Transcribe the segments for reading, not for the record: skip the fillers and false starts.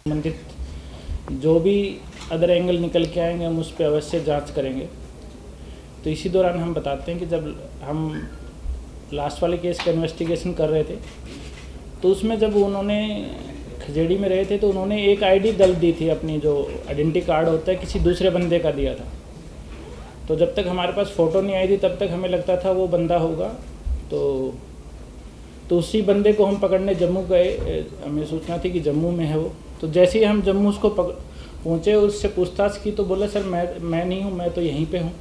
संबंधित जो भी अदर एंगल निकल के आएंगे हम उस पर अवश्य जांच करेंगे। तो इसी दौरान हम बताते हैं कि जब हम लास्ट वाले केस का इन्वेस्टिगेशन कर रहे थे तो उसमें जब उन्होंने खजेड़ी में रहे थे तो उन्होंने एक आईडी दल दी थी, अपनी जो आइडेंटिटी कार्ड होता है किसी दूसरे बंदे का दिया था। तो जब तक हमारे पास फ़ोटो नहीं आई थी तब तक हमें लगता था वो बंदा होगा। तो उसी बंदे को हम पकड़ने जम्मू गए, हमें सूचना थी कि जम्मू में है वो। तो जैसे ही हम जम्मू उसको पहुँचे उससे पूछताछ की तो बोला सर मैं नहीं हूँ, मैं तो यहीं पे हूँ।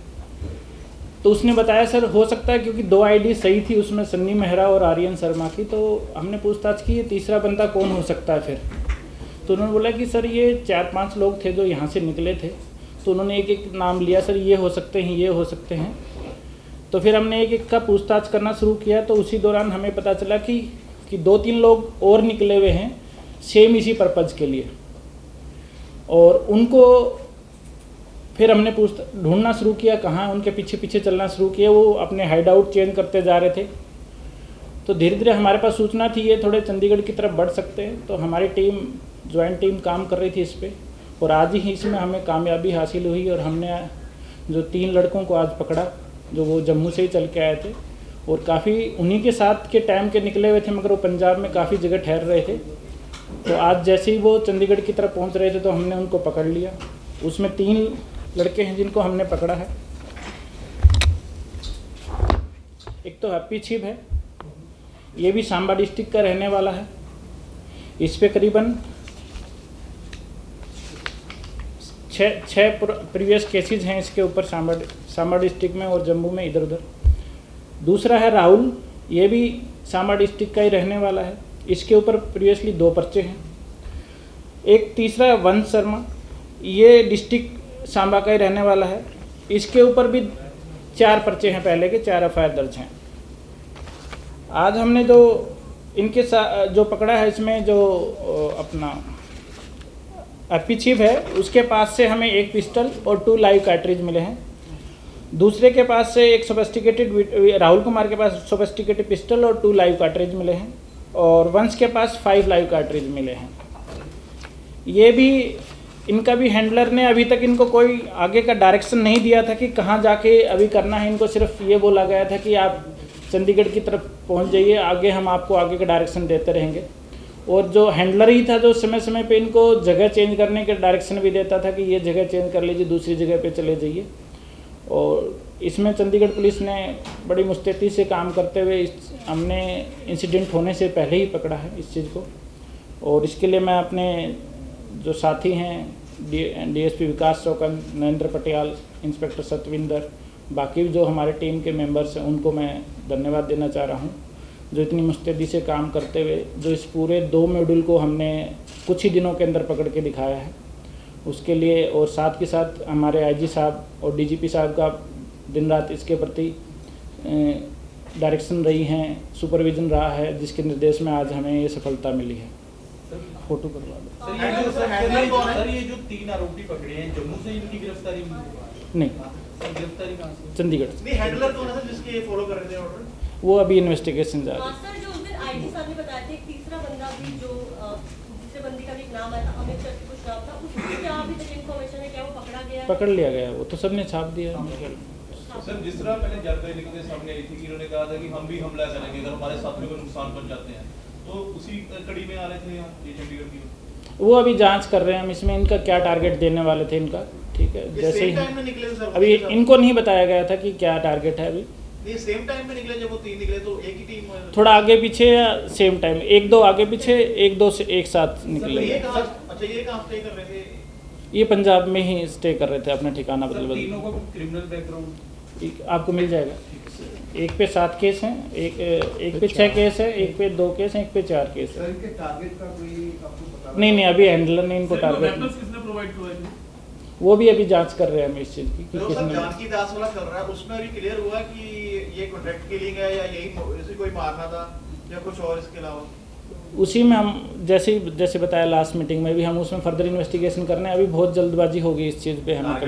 तो उसने बताया सर हो सकता है, क्योंकि 2 आईडी सही थी उसमें, सन्नी मेहरा और आर्यन शर्मा की। तो हमने पूछताछ की ये तीसरा बंदा कौन हो सकता है फिर। तो उन्होंने बोला कि सर ये 4-5 लोग थे जो यहाँ से निकले थे। तो उन्होंने एक एक नाम लिया, सर ये हो सकते हैं, ये हो सकते हैं। तो फिर हमने एक एक का पूछताछ करना शुरू किया। तो उसी दौरान हमें पता चला कि 2-3 लोग और निकले हुए हैं सेम इसी पर्पज़ के लिए, और उनको फिर हमने ढूंढना शुरू किया, कहाँ उनके पीछे पीछे चलना शुरू किया। वो अपने हाइड आउट चेंज करते जा रहे थे। तो धीरे धीरे हमारे पास सूचना थी ये थोड़े चंडीगढ़ की तरफ बढ़ सकते हैं। तो हमारी टीम, ज्वाइंट टीम काम कर रही थी इस पर, और आज ही इसमें हमें कामयाबी हासिल हुई। और हमने जो 3 लड़कों को आज पकड़ा जो वो जम्मू से ही चल के आए थे, और काफ़ी उन्हीं के साथ के टाइम के निकले हुए थे, मगर वो पंजाब में काफ़ी जगह ठहर रहे थे। तो आज जैसे ही वो चंडीगढ़ की तरफ पहुंच रहे थे तो हमने उनको पकड़ लिया। उसमें 3 लड़के हैं जिनको हमने पकड़ा है। एक तो हैप्पी छिब है, ये भी सांबा डिस्ट्रिक्ट का रहने वाला है। इस पे करीबन 6 प्रीवियस केसेस हैं इसके ऊपर सांबा डिस्ट्रिक्ट में और जम्मू में इधर उधर। दूसरा है राहुल, ये भी सांबा डिस्ट्रिक्ट का ही रहने वाला है। इसके ऊपर प्रीवियसली 2 पर्चे हैं। एक तीसरा है वंश शर्मा, ये डिस्ट्रिक्ट सांबा का ही रहने वाला है। इसके ऊपर भी 4 पर्चे हैं, पहले के 4 एफआईआर दर्ज हैं। आज हमने जो इनके साथ जो पकड़ा है, इसमें जो अपना हैप्पी छिब है उसके पास से हमें 1 पिस्टल और 2 लाइव कार्ट्रिज मिले हैं। दूसरे के पास से एक सोफिस्टिकेटेड, राहुल कुमार के पास सोफिस्टिकेटेड पिस्टल और 2 लाइव कार्ट्रिज मिले हैं, और वंश के पास 5 लाइव कार्ट्रिज मिले हैं। ये भी इनका भी हैंडलर ने अभी तक इनको कोई आगे का डायरेक्शन नहीं दिया था कि कहाँ जाके अभी करना है। इनको सिर्फ ये बोला गया था कि आप चंडीगढ़ की तरफ पहुँच जाइए, आगे हम आपको आगे का डायरेक्शन देते रहेंगे। और जो हैंडलर ही था जो समय समय पे इनको जगह चेंज करने के डायरेक्शन भी देता था कि ये जगह चेंज कर लीजिए, दूसरी जगह पे चले जाइए। और इसमें चंडीगढ़ पुलिस ने बड़ी मुस्तैदी से काम करते हुए हमने इंसिडेंट होने से पहले ही पकड़ा है इस चीज़ को। और इसके लिए मैं अपने जो साथी हैं डीएसपी विकास चौकन, नरेंद्र पटियाल, इंस्पेक्टर सतविंदर, बाकी जो हमारे टीम के मेंबर्स हैं उनको मैं धन्यवाद देना चाह रहा हूं, जो इतनी मुस्तैदी से काम करते हुए जो इस पूरे 2 मॉड्यूल को हमने कुछ ही दिनों के अंदर पकड़ के दिखाया है उसके लिए। और साथ के साथ हमारे आईजी साहब और डीजीपी साहब का दिन रात इसके प्रति डायरेक्शन रही हैं, सुपरविजन रहा है, जिसके निर्देश में आज हमें ये सफलता मिली है। फोटो करवा दो। सर ये जो 3 आरोपी पकड़े हैं जम्मू से, इनकी गिरफ्तारी नहीं, गिरफ्तारी कहां से? चंडीगढ़ से। नहीं, हैंडलर कौन है सर जिसके ये फॉलो कर रहे थे ऑर्डर? वो अभी इन्वेस्टिगेशन जा रही है। सर जो उस दिन आईडी साहब ने बताया था एक तीसरा बंदा भी जो दूसरे बंदे का भी एक नाम आया था, अमित करके कुछ नाम था, उसकी क्या अभी तक इन्फॉर्मेशन है, क्या वो पकड़ा गया है? पकड़ लिया गया, वो तो सबने छाप दिया है। सर जिस तरह पहले जानकारी निकल के सामने आई थी कि इन्होंने कहा था कि हम भी हमला करेंगे अगर हमारे साथियों को नुकसान पहुंचाते हैं, तो उसी कड़ी में आ रहे थे यहाँ ये चंडीगढ़ की। वो अभी जांच कर रहे हैं हम इसमें, इनका क्या टारगेट देने वाले थे इनका। ठीक है, जैसे ही अभी इनको नहीं बताया गया था कि क्या टारगेट है। अभी ये सेम टाइम में निकले, जब वो 3 निकले तो एक ही टीम थोड़ा आगे पीछे या सेम टाइम, 1-2 आगे पीछे, 1-2 से एक साथ निकले। ये कहाँ स्टे कर रहे थे? ये पंजाब में ही स्टे कर रहे थे, अपना ठिकाना बदल तीनों को क्रिमिनल बैकग्राउंड आपको मिल जाएगा। एक पे 7 केस हैं, एक पे 6 केस है, एक पे 2 केस हैं, एक पे 4 केस है। इनके टारगेट का कोई आपको पता नहीं, अभी हैंडलर ने इनको टारगेट, किसने प्रोवाइड किया? वो भी अभी जांच कर रहे हैं हम इस चीज़ की तो सर जांच की दास वाला चल रहा है, उसमें अभी क्लियर हुआ कि ये कॉन्ट्रैक्ट किलिंग है या यही कोई मारना था या कुछ और इसके अलावा? उसी में हम जैसे बताया लास्ट मीटिंग में भी, हम उसमें फर्दर इन्वेस्टिगेशन करने हैं। अभी बहुत जल्दबाजी होगी इस चीज़ पे हमें।